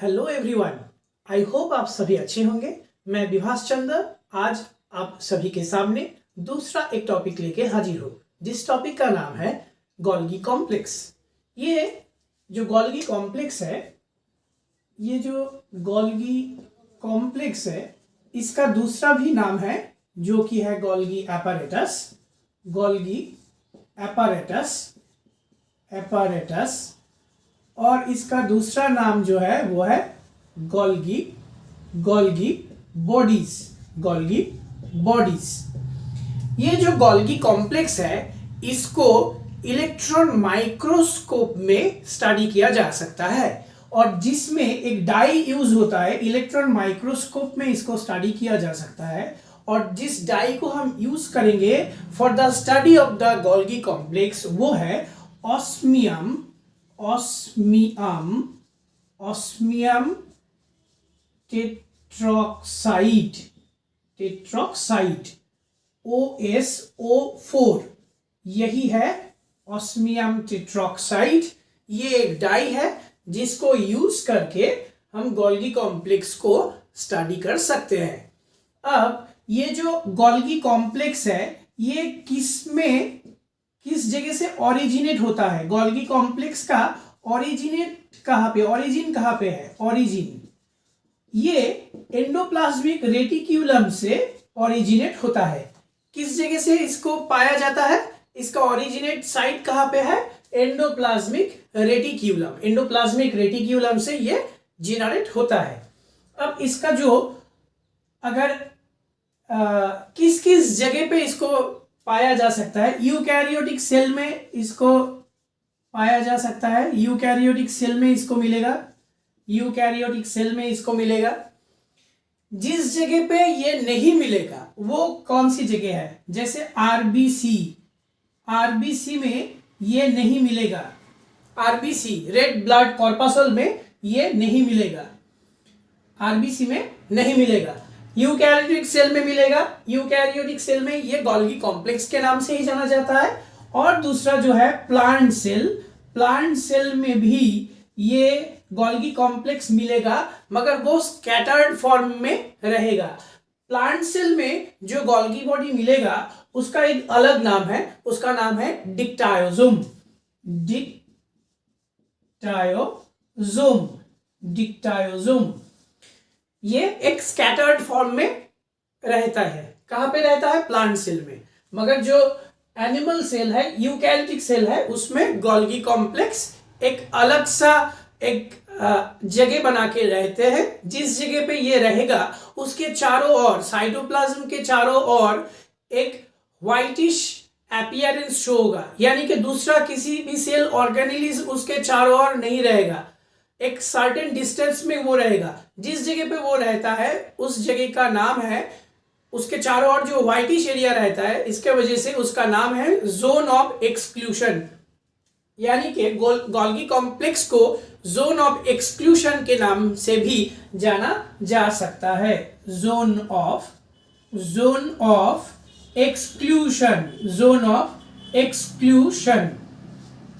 Hello everyone, I hope आप सभी अच्छे होंगे। मैं विभास चंद्र आज आप सभी के सामने दूसरा एक टॉपिक लेके हाजिर हूँ, जिस टॉपिक का नाम है गोल्गी कॉम्प्लेक्स। ये जो गोल्गी कॉम्प्लेक्स है, ये जो गोल्गी कॉम्प्लेक्स है, इसका दूसरा भी नाम है जो कि है गोल्गी एपैरेटस। गोल्गी एपैरेटस और इसका दूसरा नाम जो है वो है गोल्गी बॉडीज। ये जो गोल्गी कॉम्प्लेक्स है, इसको इलेक्ट्रॉन माइक्रोस्कोप में स्टडी किया जा सकता है और जिसमें एक डाई यूज होता है। इलेक्ट्रॉन माइक्रोस्कोप में इसको स्टडी किया जा सकता है और जिस डाई को हम यूज करेंगे for the study of the Golgi complex वो है ऑस्मियम टेट्रोक्साइड OSO4। यही है ऑस्मियम टेट्रोक्साइड। ये एक डाई है जिसको यूज करके हम गोल्गी कॉम्प्लेक्स को स्टडी कर सकते हैं। अब ये जो गोल्गी कॉम्प्लेक्स है, ये किस जगह से ओरिजिनेट होता है? गोल्गी कॉम्प्लेक्स का ओरिजिन कहाँ पे है? ओरिजिन ये एंडोप्लाज्मिक रेटिक्यूलम से ओरिजिनेट होता है। किस जगह से इसको पाया जाता है? इसका ओरिजिनेट साइट कहाँ पे है? एंडोप्लाज्मिक रेटिक्यूलम से ये जेनरेट होता है। अब इसका जो अगर किस किस जगह पे इसको पाया जा सकता है? यूकैरियोटिक सेल में इसको पाया जा सकता है। यूकैरियोटिक सेल में इसको मिलेगा। जिस जगह पे ये नहीं मिलेगा वो कौन सी जगह है? जैसे आरबीसी में ये नहीं मिलेगा। आरबीसी रेड ब्लड कॉर्पसल में ये नहीं मिलेगा। आरबीसी में नहीं मिलेगा। यूकैरियोटिक सेल में मिलेगा। यूकैरियोटिक सेल में ये गोल्गी कॉम्प्लेक्स के नाम से ही जाना जाता है। और दूसरा जो है प्लांट सेल में भी ये गोल्गी कॉम्प्लेक्स मिलेगा, मगर वो स्कैटर्ड फॉर्म में रहेगा। प्लांट सेल में जो गोल्गी बॉडी मिलेगा उसका एक अलग नाम है, उसका नाम है डिक्टायोजोम। ये एक स्कैटर्ड फॉर्म में रहता है। कहां पे रहता है? प्लांट सेल में। मगर जो एनिमल सेल है, यूकैरियोटिक सेल है, उसमें गोल्गी कॉम्प्लेक्स एक अलग सा एक जगह बना के रहते हैं। जिस जगह पे ये रहेगा उसके चारों ओर, साइटोप्लाज्म के चारों ओर एक व्हाइटिश अपीयरेंस शो होगा, यानी कि दूसरा किसी भी सेल ऑर्गेनेलिज उसके चारों ओर नहीं रहेगा। एक सर्टेन डिस्टेंस में वो रहेगा। जिस जगह पे वो रहता है उस जगह का नाम है, उसके चारों ओर जो व्हाइटिश एरिया रहता है, इसके वजह से उसका नाम है जोन ऑफ एक्सक्लूशन। यानी कि गोल्गी कॉम्प्लेक्स को जोन ऑफ एक्सक्लूशन के नाम से भी जाना जा सकता है। जोन ऑफ एक्सक्लूशन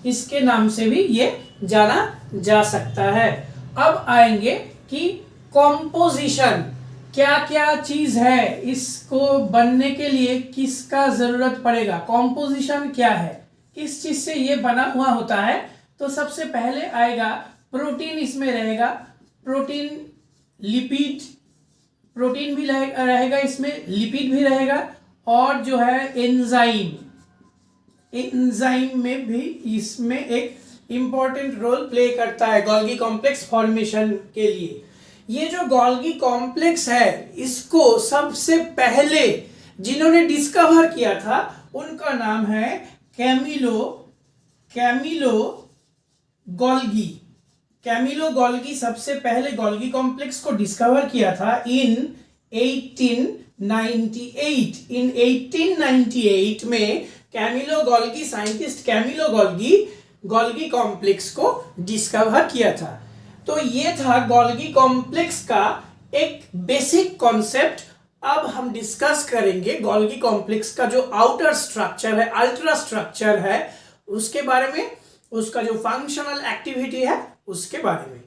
इसके नाम से भी ये जाना जा सकता है। अब आएंगे कि कॉम्पोजिशन, क्या क्या चीज है, इसको बनने के लिए किसका जरूरत पड़ेगा? कॉम्पोजिशन क्या है, किस चीज से ये बना हुआ होता है? तो सबसे पहले आएगा प्रोटीन, इसमें रहेगा प्रोटीन, लिपिड, प्रोटीन भी रहेगा इसमें, लिपिड भी रहेगा, और जो है एंजाइम में भी इसमें एक इंपॉर्टेंट रोल प्ले करता है गोल्गी कॉम्प्लेक्स फॉर्मेशन के लिए। ये जो गोल्गी कॉम्प्लेक्स है, इसको सबसे पहले जिन्होंने डिस्कवर किया था उनका नाम है कैमिलो गोल्गी सबसे पहले गोल्गी कॉम्प्लेक्स को डिस्कवर किया था इन 1898 में। साइंटिस्ट कैमिलो गोल्गी कॉम्प्लेक्स को डिस्कवर किया था। तो ये था गोल्गी कॉम्प्लेक्स का एक बेसिक कॉन्सेप्ट। अब हम डिस्कस करेंगे गोल्गी कॉम्प्लेक्स का जो आउटर स्ट्रक्चर है, अल्ट्रा स्ट्रक्चर है, उसके बारे में, उसका जो फंक्शनल एक्टिविटी है उसके बारे में।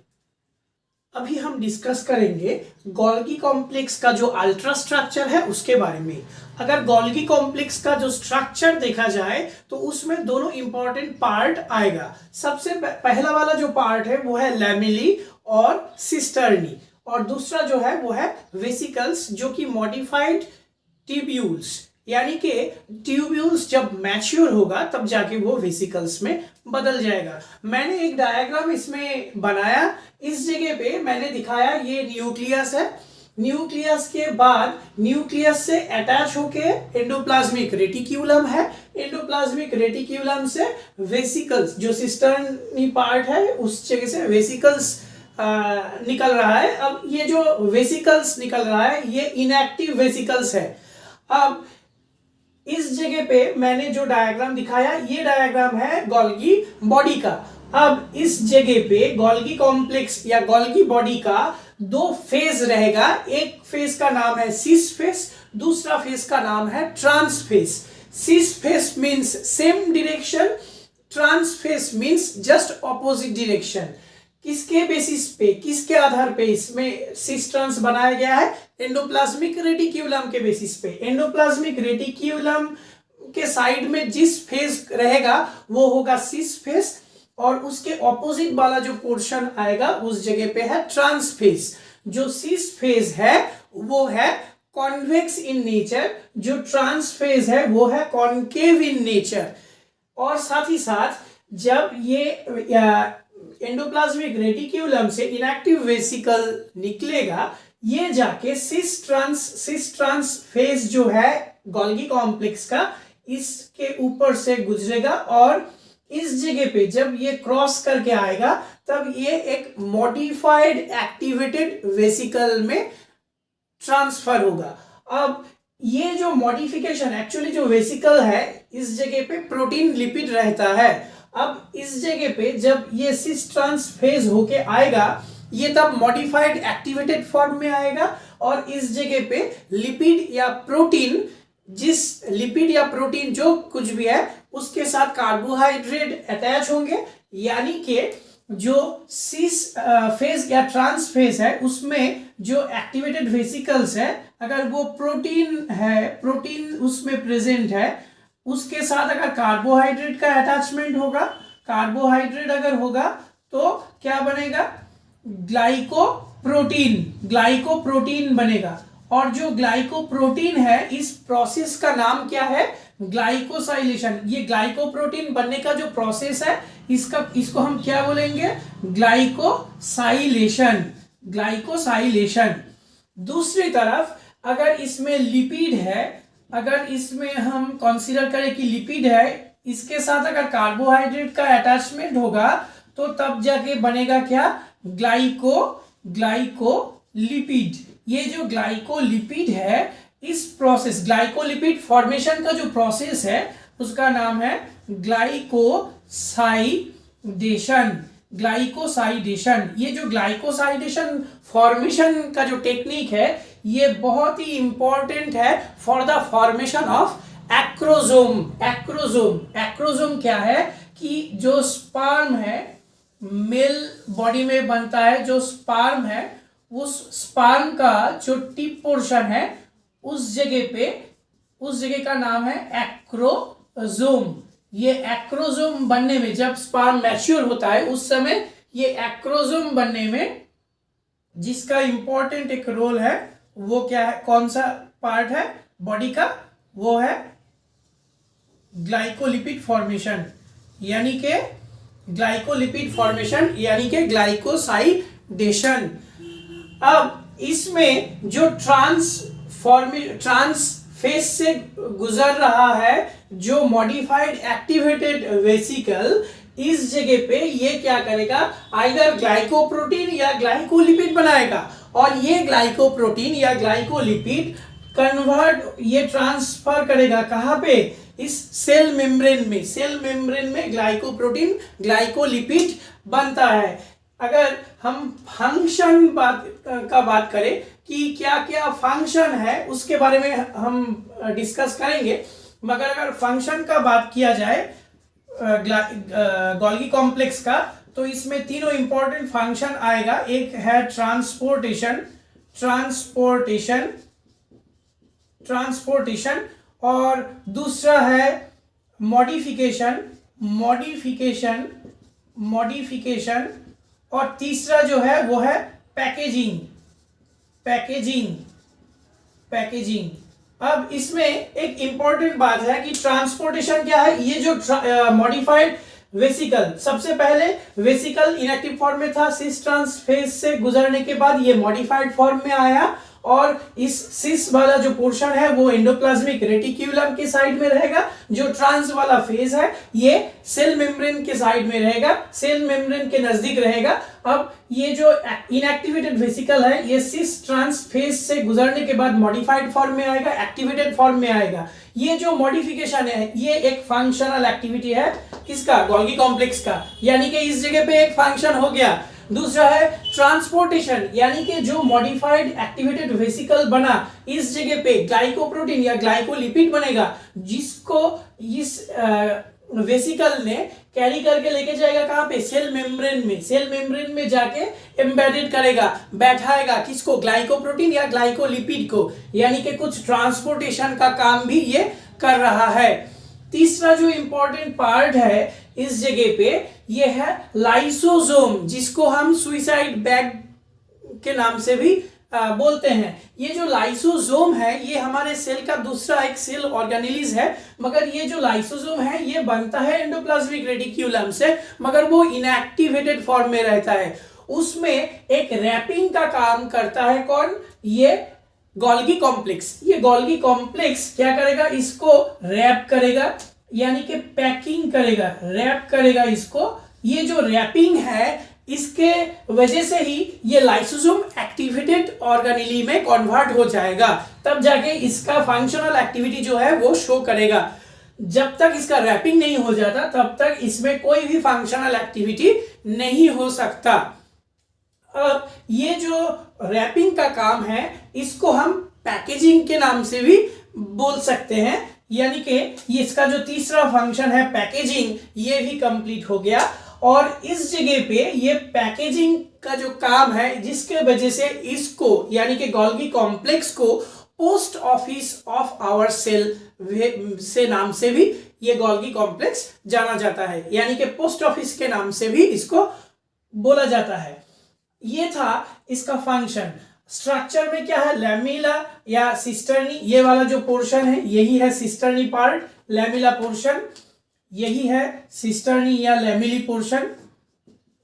अभी हम डिस्कस करेंगे गोल्गी कॉम्प्लेक्स का जो अल्ट्रा स्ट्रक्चर है उसके बारे में। अगर गोल्गी कॉम्प्लेक्स का जो स्ट्रक्चर देखा जाए तो उसमें दोनों इंपॉर्टेंट पार्ट आएगा। सबसे पहला वाला जो पार्ट है वो है लैमेली और सिस्टर्नी, और दूसरा जो है वो है वेसिकल्स, जो कि मॉडिफाइड ट्यूब्यूल्स, यानी कि ट्यूब्यूल्स जब मैच्योर होगा तब जाके वो वेसिकल्स में बदल जाएगा। मैंने एक डायग्राम इसमें बनाया, इस जगह पे मैंने दिखाया ये न्यूक्लियस है। न्यूक्लियस के बाद न्यूक्लियस से अटैच होके एंडोप्लाज्मिक रेटिक्यूलम है, एंडोप्लाज्मिक रेटिक्यूलम से वेसिकल्स, जो सिस्टर्नी पार्ट है उस जगह से वेसिकल्स निकल रहा है। अब ये जो वेसिकल्स निकल रहा है ये इनएक्टिव वेसिकल्स है। अब इस जगह पे मैंने जो डायग्राम दिखाया ये डायग्राम है गोल्गी बॉडी का। अब इस जगह पे गोल्गी कॉम्प्लेक्स या गोल्गी बॉडी का दो फेज रहेगा। एक फेज का नाम है सिस फेज, दूसरा फेज का नाम है trans phase. Cis phase means same direction, trans phase means just opposite direction. किसके बेसिस पे, किसके आधार पे इसमें सिस ट्रांस बनाया गया है? एंडोप्लाज्मिक रेटिक्यूलम के बेसिस पे। एंडोप्लाज्मिक रेटिक्यूलम के साइड में जिस फेज रहेगा वो होगा सिस फेज, और उसके ऑपोजिट वाला जो पोर्शन आएगा उस जगह पे है ट्रांस फेज। जो सिस फेज है वो है कॉन्वेक्स इन नेचर, जो ट्रांस फेज है वो है कॉन्केव इन नेचर। और साथ ही साथ जब ये एंडोप्लाज्मिक रेटिक्यूलम से इनएक्टिव वेसिकल निकलेगा, ये जाके सिस ट्रांस फेज जो है गोल्गी कॉम्प्लेक्स का, इसके ऊपर से गुजरेगा, और इस जगह पे जब ये क्रॉस करके आएगा तब ये एक मॉडिफाइड एक्टिवेटेड वेसिकल में ट्रांसफर होगा। अब ये जो मॉडिफिकेशन, एक्चुअली जो वेसिकल है इस जगह पे प्रोटीन लिपिड रहता है। अब इस जगह पे जब ये सिस ट्रांस फेज होके आएगा ये तब मॉडिफाइड एक्टिवेटेड फॉर्म में आएगा, और इस जगह पे लिपिड या प्रोटीन, जिस लिपिड या प्रोटीन जो कुछ भी है उसके साथ कार्बोहाइड्रेट अटैच होंगे, यानी कि जो सिस फेज या ट्रांस फेज है उसमें जो एक्टिवेटेड वेसिकल्स है, अगर वो प्रोटीन है, प्रोटीन उसमें प्रेजेंट है, उसके साथ अगर कार्बोहाइड्रेट का अटैचमेंट होगा, कार्बोहाइड्रेट अगर होगा तो क्या बनेगा? ग्लाइकोप्रोटीन बनेगा। और जो ग्लाइकोप्रोटीन है इस प्रोसेस का नाम क्या है? ग्लाइकोसाइलेशन। ये ग्लाइकोप्रोटीन बनने का जो प्रोसेस है इसको हम क्या बोलेंगे? ग्लाइकोसाइलेशन। दूसरी तरफ अगर इसमें लिपिड है, अगर इसमें हम कंसीडर करें कि लिपिड है, इसके साथ अगर कार्बोहाइड्रेट का अटैचमेंट होगा तो तब जाके बनेगा क्या? ग्लाइकोलिपिड। ये जो ग्लाइकोलिपिड है, इस प्रोसेस, ग्लाइकोलिपिड फॉर्मेशन का जो प्रोसेस है उसका नाम है ग्लाइकोसाइडेशन। ये जो ग्लाइकोसाइडेशन फॉर्मेशन का जो टेक्निक है ये बहुत ही इंपॉर्टेंट है for the formation of acrosome. Acrosome क्या है कि जो स्पर्म है मेल बॉडी में बनता है, जो स्पर्म है उस स्पर्म का जो टिप पोर्शन है उस जगह का नाम है एक्रोसोम। ये एक्रोसोम बनने में, जब स्पर्म मैच्योर होता है उस समय ये एक्रोसोम बनने में जिसका इंपॉर्टेंट एक रोल है वो क्या है, कौन सा पार्ट है बॉडी का? वो है ग्लाइकोलिपिड फॉर्मेशन, यानी कि ग्लाइकोसाइडेशन। अब इसमें जो ट्रांस फेज से गुजर रहा है जो मॉडिफाइड एक्टिवेटेड वेसिकल, इस जगह पे ये क्या करेगा? आइदर ग्लाइकोप्रोटीन या ग्लाइकोलिपिड बनाएगा, और ये ग्लाइकोप्रोटीन या ग्लाइकोलिपिड कन्वर्ट, ये ट्रांसफर करेगा कहाँ पे? इस सेल मेम्ब्रेन में ग्लाइकोप्रोटीन ग्लाइकोलिपिड बनता है। अगर हम फंक्शन बात करें कि क्या क्या फंक्शन है उसके बारे में हम डिस्कस करेंगे, मगर अगर फंक्शन का बात किया जाए गोल्गी कॉम्प्लेक्स का, तो इसमें तीनों इंपॉर्टेंट फंक्शन आएगा। एक है ट्रांसपोर्टेशन, और दूसरा है मॉडिफिकेशन, और तीसरा जो है वो है पैकेजिंग। अब इसमें एक इंपॉर्टेंट बात है कि ट्रांसपोर्टेशन क्या है। ये जो मॉडिफाइड वेसिकल, सबसे पहले वेसिकल इनएक्टिव फॉर्म में था, सिस ट्रांस फेज से गुजरने के बाद ये मॉडिफाइड फॉर्म में आया, और इस सिस वाला जो पोर्शन है वो एंडोप्लाज्मिक रेटिक्यूलम के साइड में रहेगा। जो ट्रांस वाला फेज है ये सेल मेम्ब्रेन के साइड में रहेगा, सेल मेम्ब्रेन के नजदीक रहेगा। अब ये जो इनएक्टिवेटेड वेसिकल है ये सिस ट्रांस फेज से गुजरने के बाद मॉडिफाइड फॉर्म में आएगा, एक्टिवेटेड फॉर्म में आएगा। ये जो मॉडिफिकेशन है ये एक फंक्शनल एक्टिविटी है किसका, गोल्गी कॉम्प्लेक्स का, यानी कि इस जगह पे एक फंक्शन हो गया। दूसरा है ट्रांसपोर्टेशन, यानी कि जो मॉडिफाइड एक्टिवेटेड वेसिकल बना इस जगह पे ग्लाइकोप्रोटीन या ग्लाइकोलिपिड बनेगा, जिसको इस वेसिकल ने कैरी करके लेके जाएगा कहां पे, सेल मेम्ब्रेन में जाके एम्बेडेड करेगा, बैठाएगा किसको, ग्लाइकोप्रोटीन या ग्लाइकोलिपिड को, यानी कि कुछ ट्रांसपोर्टेशन का काम भी ये कर रहा है। तीसरा जो इंपॉर्टेंट पार्ट है इस जगह पे ये है लाइसोसोम, जिसको हम सुइसाइड बैग के नाम से भी बोलते हैं। ये जो लाइसोसोम है ये हमारे सेल का दूसरा एक सेल ऑर्गेनेलिज है, मगर ये जो लाइसोसोम है ये बनता है एंडोप्लाज्मिक रेटिक्यूलम से, मगर वो इनएक्टिवेटेड फॉर्म में रहता है। उसमें एक रैपिंग का काम करता है कौन, ये गोल्गी कॉम्प्लेक्स। ये गोल्गी कॉम्प्लेक्स क्या करेगा, इसको रैप करेगा, यानी कि पैकिंग करेगा, रैप करेगा इसको। ये जो रैपिंग है इसके वजह से ही ये लाइसोसोम एक्टिवेटेड ऑर्गेनेली में कन्वर्ट हो जाएगा, तब जाके इसका फंक्शनल एक्टिविटी जो है वो शो करेगा। जब तक इसका रैपिंग नहीं हो जाता तब तक इसमें कोई भी फंक्शनल एक्टिविटी नहीं हो सकता। अब ये जो रैपिंग का काम है इसको हम पैकेजिंग के नाम से भी बोल सकते हैं, यानी कि इसका जो तीसरा फंक्शन है पैकेजिंग ये भी कंप्लीट हो गया। और इस जगह पे ये पैकेजिंग का जो काम है जिसके वजह से इसको यानी कि गोल्गी कॉम्प्लेक्स को post office of our cell से नाम से भी ये गोल्गी कॉम्प्लेक्स जाना जाता है, यानी कि पोस्ट ऑफिस के नाम से भी इसको बोला जाता है। ये था इसका फंक्शन। स्ट्रक्चर में क्या है, लैमेला या सिस्टर्नी, ये वाला जो पोर्शन है यही है सिस्टर्नी पार्ट, लैमेला पोर्शन यही है सिस्टर्नी या लैमेली पोर्शन,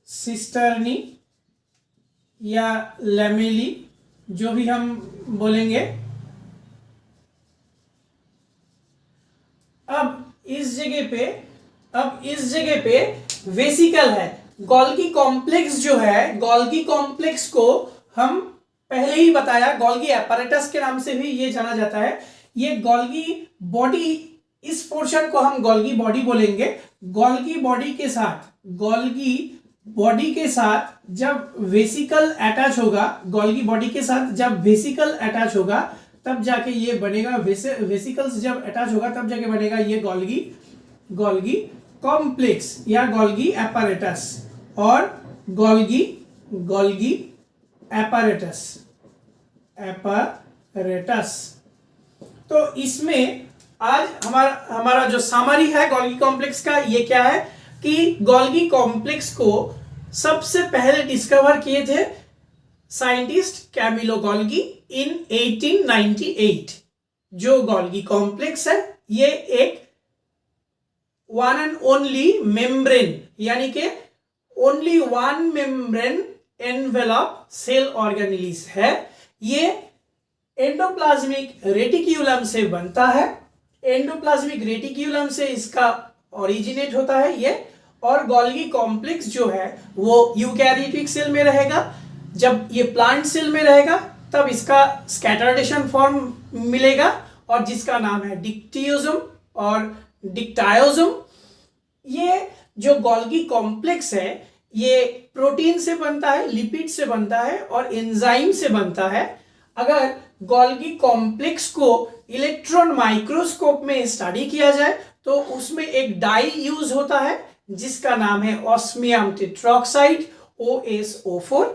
सिस्टर्नी या लैमेली जो भी हम बोलेंगे। अब इस जगह पे वेसिकल है। गोल्गी कॉम्प्लेक्स जो है, गोल्गी कॉम्प्लेक्स को हम पहले ही बताया गोल्गी एपैरेटस के नाम से भी ये जाना जाता है। ये गोल्गी बॉडी, इस पोर्शन को हम गोल्गी बॉडी बोलेंगे। गोल्गी बॉडी के साथ जब वेसिकल अटैच होगा, गोल्गी बॉडी के साथ जब वेसिकल अटैच होगा तब जाके ये बनेगा, वेसिकल्स जब अटैच होगा तब जाके बनेगा ये गोल्गी कॉम्प्लेक्स या गोल्गी एपैरेटस और गोल्गी एपैरेटस। तो इसमें आज हमारा जो समरी है गोल्गी कॉम्प्लेक्स का ये क्या है कि गोल्गी कॉम्प्लेक्स को सबसे पहले डिस्कवर किए थे साइंटिस्ट कैमिलो गोल्गी इन 1898। जो गोल्गी कॉम्प्लेक्स है ये एक वन एंड ओनली मेम्ब्रेन, यानी कि only one membrane envelope cell organelles है। ये एंडोप्लाज्मिक रेटिक्यूलम से बनता है, एंडोप्लाज्मिक रेटिक्यूलम से इसका ओरिजिनेट होता है ये। और गोल्गी कॉम्प्लेक्स जो है वो यूकैरियोटिक सेल में रहेगा। जब ये प्लांट सेल में रहेगा तब इसका स्कैटर्डेशन फॉर्म मिलेगा और जिसका नाम है डिक्टियोसोम और डिक्टायोसोम। ये जो गोल्गी कॉम्प्लेक्स है ये प्रोटीन से बनता है, लिपिड से बनता है और एंजाइम से बनता है। अगर गोल्गी कॉम्प्लेक्स को इलेक्ट्रॉन माइक्रोस्कोप में स्टडी किया जाए तो उसमें एक डाई यूज होता है, जिसका नाम है ऑस्मियम टेट्रोक्साइड OSO4।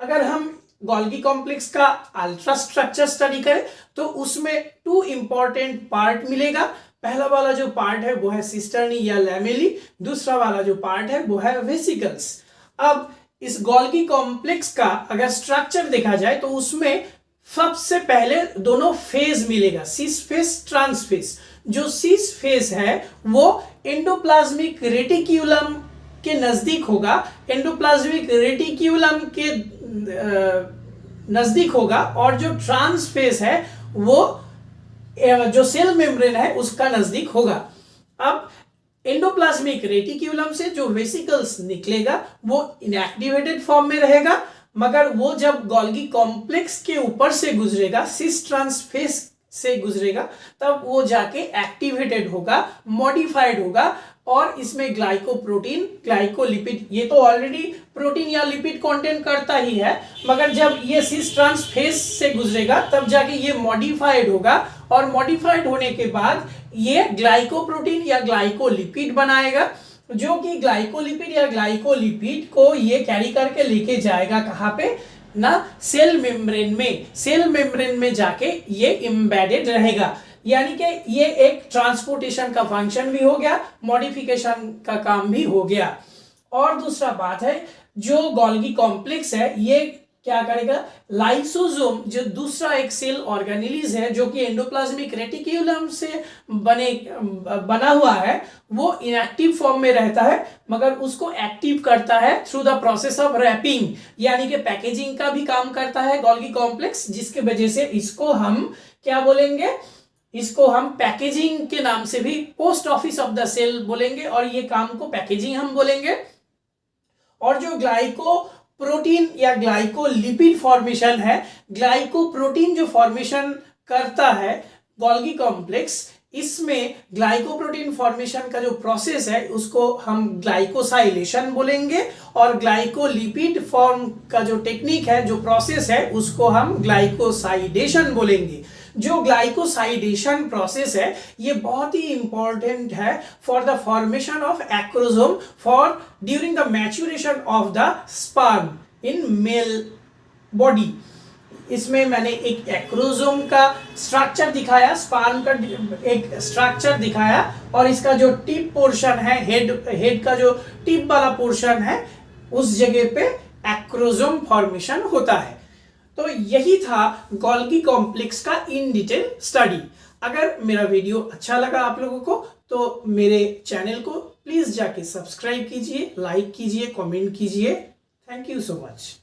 अगर हम गोल्गी कॉम्प्लेक्स का अल्ट्रा स्ट्रक्चर स्टडी करें तो उसमें 2 इंपॉर्टेंट पार्ट मिलेगा। पहला वाला जो पार्ट है वो है सिस्टर्नी या लैमेली, दूसरा वाला जो पार्ट है वो है वेसिकल्स। अब इस गोल्गी कॉम्प्लेक्स का अगर स्ट्रक्चर देखा जाए तो उसमें सबसे पहले दोनों फेज मिलेगा, सिस फेज, ट्रांस फेज। जो सिस फेज है वो एंडोप्लाज्मिक रेटिक्यूलम के नजदीक होगा, एंडोप्लाज्मिक रेटिक्यूलम के नजदीक होगा, और जो ट्रांस फेज है वो जो सेल मेम्ब्रेन है उसका नजदीक होगा। अब एंडोप्लाज्मिक रेटिक्यूलम से जो वेसिकल्स निकलेगा वो इनएक्टिवेटेड फॉर्म में रहेगा, मगर वो जब गोल्गी कॉम्प्लेक्स के ऊपर से गुजरेगा, सिस ट्रांस फेज से गुजरेगा, तब वो जाके एक्टिवेटेड होगा, मॉडिफाइड होगा, और इसमें ग्लाइकोप्रोटीन, ग्लाइकोलिपिड, ये तो ऑलरेडी प्रोटीन या लिपिड कंटेंट करता ही है, मगर जब ये सिस ट्रांस फेज से गुजरेगा तब जाके ये मॉडिफाइड होगा, और मॉडिफाइड होने के बाद ये ग्लाइकोप्रोटीन या ग्लाइकोलिपिड बनाएगा, जो कि ग्लाइकोलिपिड या ग्लाइकोलिपिड को ये कैरी करके लेके जाएगा कहाँ पे ना, सेल मेम्ब्रेन में। सेल मेम्ब्रेन में जाके ये एम्बेडेड रहेगा, यानी कि ये एक ट्रांसपोर्टेशन का फंक्शन भी हो गया, मॉडिफिकेशन का काम भी हो गया। और दूसरा बात है, जो गोल्गी कॉम्प्लेक्स है ये क्या करेगा, लाइसोसोम जो दूसरा एक सेल ऑर्गेनेलिज है जो कि एंडोप्लाज्मिक रेटिक्यूलम से बना हुआ है, वो इनएक्टिव फॉर्म में रहता है, मगर उसको एक्टिव करता है through the process of wrapping, यानी कि पैकेजिंग का भी काम करता है गोल्गी कॉम्प्लेक्स, जिसके वजह से इसको हम क्या बोलेंगे, इसको हम पैकेजिंग के नाम से भी post office of the cell बोलेंगे, और ये काम को पैकेजिंग हम बोलेंगे। और जो ग्लाइको प्रोटीन या ग्लाइकोलिपिड फॉर्मेशन है, ग्लाइकोप्रोटीन जो फॉर्मेशन करता है गोल्गी कॉम्प्लेक्स, इसमें ग्लाइकोप्रोटीन फॉर्मेशन का जो प्रोसेस है उसको हम ग्लाइकोसाइलेशन बोलेंगे, और ग्लाइकोलिपिड फॉर्म का जो टेक्निक है, जो प्रोसेस है, उसको हम ग्लाइकोसाइडेशन बोलेंगे। जो ग्लाइकोसाइडेशन प्रोसेस है ये बहुत ही इंपॉर्टेंट है for the formation of acrosome for during the maturation of the sperm in male body. इसमें मैंने एक एक्रोसोम का स्ट्रक्चर दिखाया, स्पर्म का एक स्ट्रक्चर दिखाया, और इसका जो टिप पोर्शन है, हेड का जो टिप वाला पोर्शन है, उस जगह पे एक्रोसोम फॉर्मेशन होता है। तो यही था गोल्गी कॉम्प्लेक्स का इन डिटेल स्टडी। अगर मेरा वीडियो अच्छा लगा आप लोगों को तो मेरे चैनल को प्लीज जाके सब्सक्राइब कीजिए, लाइक कीजिए, कमेंट कीजिए। Thank you so much.